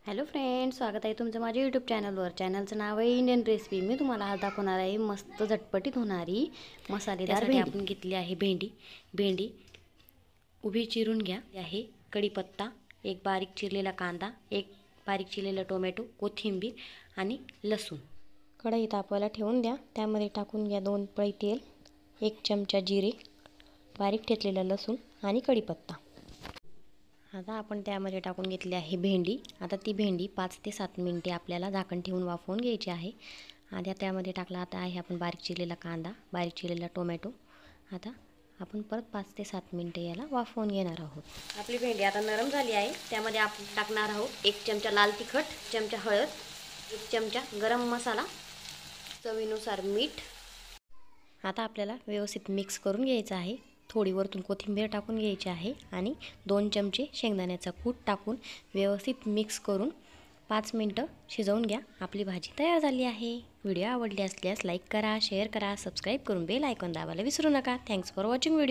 Hello friends, स्वागत आहे तुमचं माझ्या यूट्यूब चॅनलवर। चॅनलचं नाव आहे इंडियन रेसिपी। मी तुम्हाला आज दाखवणार आहे मस्त झटपटीत होणारी मसालेदार भेंडी। आपण घेतली आहे भेंडी उभी चिरून घ्या आहे, कढीपत्ता, एक बारीक चिरलेला कांदा, एक बारीक चिरलेला टोमॅटो, कोथिंबीर आणि लसूण। कढई तापवायला ठेवून द्या, त्यामध्ये टाकून घ्या 2 पळी तेल, 1 चमचा जिरे, बारीक ठेचलेला लसूण आणि कढीपत्ता। आता आपण त्यामध्ये टाकून घेतली आहे भेंडी। आता ती भेंडी 5 ते 7 मिनिटे आपल्याला झाकण ठेवून वाफवून घ्यायची आहे। आता त्यामध्ये टाकला आहे आपण बारीक चिरलेला कांदा, बारीक चिरलेला टोमॅटो। आता आपण परत 5 ते 7 मिनिटे याला वाफवून घेणार आहोत। आपली भेंडी आता नरम झाली आहे। त्यामध्ये आपण टाकणार आहोत 1 चमचा लाल तिखट, चमचा हळद, 1 चमचा गरम मसाला, चवीनुसार मीठ। आता आपल्याला व्यवस्थित मिक्स करून घ्यायचं आहे। थोडी वरतून कोथिंबीर टाकून घ्यायची आहे आणि 2 चमचे शेंगदाण्याचा कूट टाकून व्यवस्थित मिक्स करून 5 मिनिटं शिजवून घ्या। आपली भाजी तयार झाली आहे। व्हिडिओ आवडली असल्यास लाईक करा, शेअर करा, सबस्क्राईब करून बेल आयकॉन दाबायला विसरू नका। Thanks for watching video.